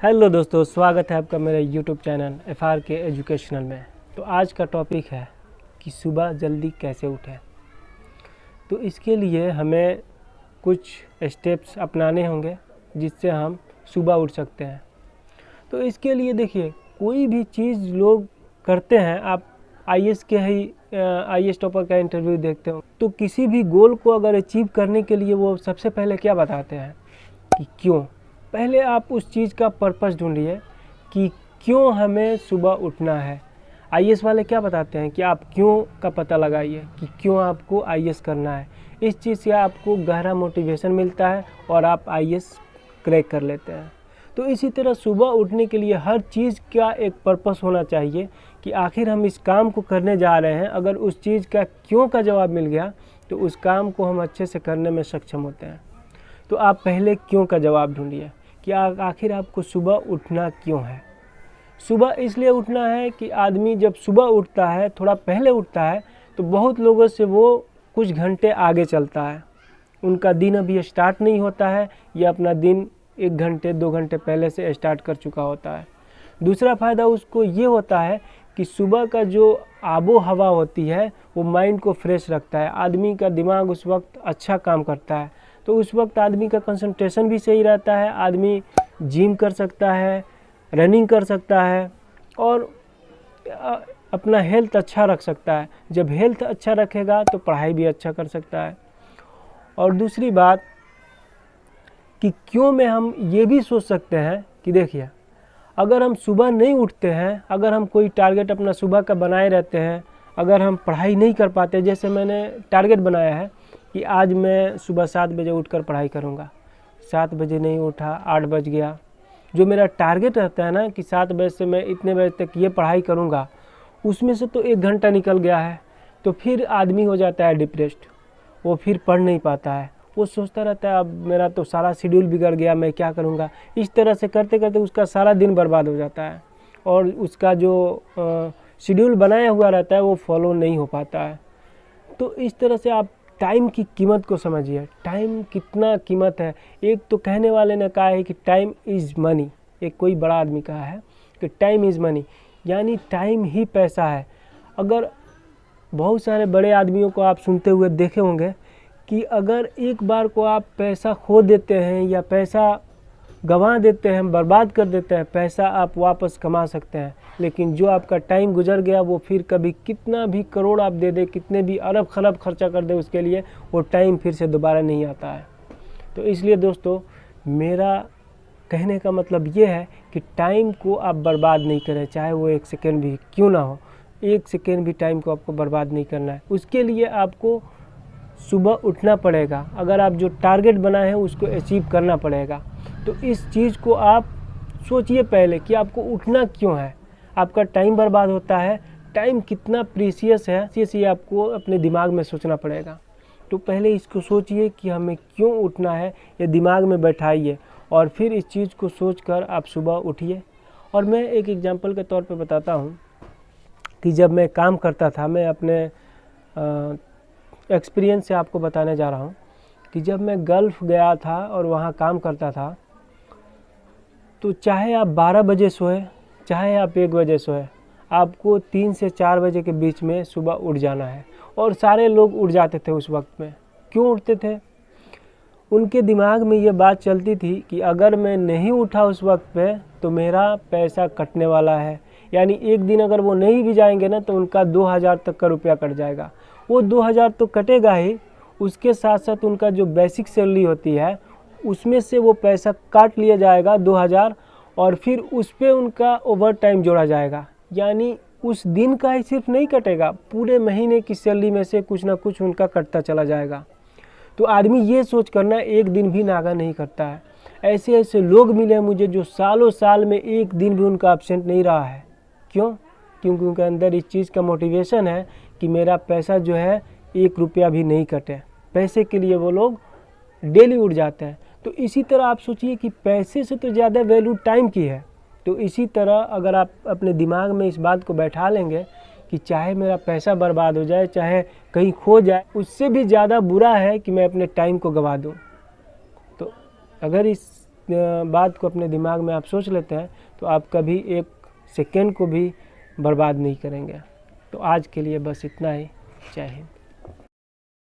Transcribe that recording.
Hello दोस्तों, स्वागत है आपका मेरे यूट्यूब चैनल FRK एजुकेशनल में। तो आज का टॉपिक है कि सुबह जल्दी कैसे उठें। तो इसके लिए हमें कुछ स्टेप्स अपनाने होंगे जिससे हम सुबह उठ सकते हैं। तो इसके लिए देखिए, कोई भी चीज़ लोग करते हैं, आप IAS के ही IAS टॉपर का इंटरव्यू देखते हो तो किसी भी गोल को अगर अचीव करने के लिए वो सबसे पहले क्या बताते हैं कि क्यों। पहले आप उस चीज़ का पर्पस ढूंढिए कि क्यों हमें सुबह उठना है। IAS वाले क्या बताते हैं कि आप क्यों का पता लगाइए कि क्यों आपको IAS करना है। इस चीज़ से आपको गहरा मोटिवेशन मिलता है और आप IAS क्रैक कर लेते हैं। तो इसी तरह सुबह उठने के लिए हर चीज़ का एक पर्पस होना चाहिए कि आखिर हम इस काम को करने जा रहे हैं। अगर उस चीज़ का क्यों का जवाब मिल गया तो उस काम को हम अच्छे से करने में सक्षम होते हैं। तो आप पहले क्यों का जवाब ढूंढिए कि आखिर आपको सुबह उठना क्यों है। सुबह इसलिए उठना है कि आदमी जब सुबह उठता है, थोड़ा पहले उठता है, तो बहुत लोगों से वो कुछ घंटे आगे चलता है। उनका दिन अभी स्टार्ट नहीं होता है या अपना दिन 1 घंटे 2 घंटे पहले से स्टार्ट कर चुका होता है। दूसरा फ़ायदा उसको ये होता है कि सुबह का जो आबो हवा होती है वो माइंड को फ्रेश रखता है। आदमी का दिमाग उस वक्त अच्छा काम करता है, तो उस वक्त आदमी का कंसंट्रेशन भी सही रहता है। आदमी जिम कर सकता है, रनिंग कर सकता है और अपना हेल्थ अच्छा रख सकता है। जब हेल्थ अच्छा रखेगा तो पढ़ाई भी अच्छा कर सकता है। और दूसरी बात कि क्यों में हम ये भी सोच सकते हैं कि देखिए, अगर हम सुबह नहीं उठते हैं, अगर हम कोई टारगेट अपना सुबह का बनाए रहते हैं, अगर हम पढ़ाई नहीं कर पाते, जैसे मैंने टारगेट बनाया है कि आज मैं सुबह 7 बजे उठकर पढ़ाई करूंगा। 7 बजे नहीं उठा, 8 बज गया। जो मेरा टारगेट रहता है ना कि 7 बजे से मैं इतने बजे तक ये पढ़ाई करूंगा, उसमें से तो 1 घंटा निकल गया है। तो फिर आदमी हो जाता है डिप्रेस्ड, वो फिर पढ़ नहीं पाता है। वो सोचता रहता है अब मेरा तो सारा शेड्यूल बिगड़ गया, मैं क्या करूँगा। इस तरह से करते करते उसका सारा दिन बर्बाद हो जाता है और उसका जो शेड्यूल बनाया हुआ रहता है वो फॉलो नहीं हो पाता है। तो इस तरह से आप टाइम की कीमत को समझिए। टाइम कितना कीमत है। एक तो कहने वाले ने कहा है कि टाइम इज़ मनी। एक कोई बड़ा आदमी कहा है कि टाइम इज़ मनी, यानी टाइम ही पैसा है। अगर बहुत सारे बड़े आदमियों को आप सुनते हुए देखे होंगे कि अगर एक बार को आप पैसा खो देते हैं या पैसा गंवा देते हैं, बर्बाद कर देते हैं, पैसा आप वापस कमा सकते हैं, लेकिन जो आपका टाइम गुजर गया वो फिर कभी कितना भी करोड़ आप दे दे, कितने भी अरब खरब खर्चा कर दे, उसके लिए वो टाइम फिर से दोबारा नहीं आता है। तो इसलिए दोस्तों, मेरा कहने का मतलब ये है कि टाइम को आप बर्बाद नहीं करें, चाहे वो 1 सेकेंड भी क्यों ना हो। 1 सेकेंड भी टाइम को आपको बर्बाद नहीं करना है। उसके लिए आपको सुबह उठना पड़ेगा। अगर आप जो टारगेट बनाए हैं उसको अचीव करना पड़ेगा। तो इस चीज़ को आप सोचिए पहले कि आपको उठना क्यों है। आपका टाइम बर्बाद होता है, टाइम कितना प्रीसियस है, ये आपको अपने दिमाग में सोचना पड़ेगा। तो पहले इसको सोचिए कि हमें क्यों उठना है, ये दिमाग में बैठाइए और फिर इस चीज़ को सोचकर आप सुबह उठिए। और मैं एक एग्जांपल के तौर पे बताता हूँ कि जब मैं काम करता था, मैं अपने एक्सपीरियंस से आपको बताने जा रहा हूँ कि जब मैं गल्फ़ गया था और वहाँ काम करता था, तो चाहे आप 12 बजे सोए, चाहे आप 1 बजे सोए, आपको 3 से 4 बजे के बीच में सुबह उठ जाना है। और सारे लोग उठ जाते थे उस वक्त में। क्यों उठते थे? उनके दिमाग में ये बात चलती थी कि अगर मैं नहीं उठा उस वक्त पे तो मेरा पैसा कटने वाला है। यानी एक दिन अगर वो नहीं भी जाएंगे ना तो उनका 2000 तक का रुपया कट जाएगा। वो 2000 तो कटेगा ही, उसके साथ साथ उनका जो बेसिक सैलरी होती है उसमें से वो पैसा काट लिया जाएगा 2000, और फिर उस पर उनका ओवर टाइम जोड़ा जाएगा। यानी उस दिन का ही सिर्फ नहीं कटेगा, पूरे महीने की सैलरी में से कुछ ना कुछ उनका कटता चला जाएगा। तो आदमी ये सोच करना एक दिन भी नागा नहीं करता है। ऐसे ऐसे लोग मिले मुझे जो सालों साल में एक दिन भी उनका एब्सेंट नहीं रहा है। क्यों? क्योंकि उनके अंदर इस चीज़ का मोटिवेशन है कि मेरा पैसा जो है 1 रुपया भी नहीं कटे। पैसे के लिए वो लोग डेली उठ जाते हैं। तो इसी तरह आप सोचिए कि पैसे से तो ज़्यादा वैल्यू टाइम की है। तो इसी तरह अगर आप अपने दिमाग में इस बात को बैठा लेंगे कि चाहे मेरा पैसा बर्बाद हो जाए, चाहे कहीं खो जाए, उससे भी ज़्यादा बुरा है कि मैं अपने टाइम को गंवा दूँ। तो अगर इस बात को अपने दिमाग में आप सोच लेते हैं तो आप कभी एक सेकेंड को भी बर्बाद नहीं करेंगे। तो आज के लिए बस इतना ही। जय हिंद।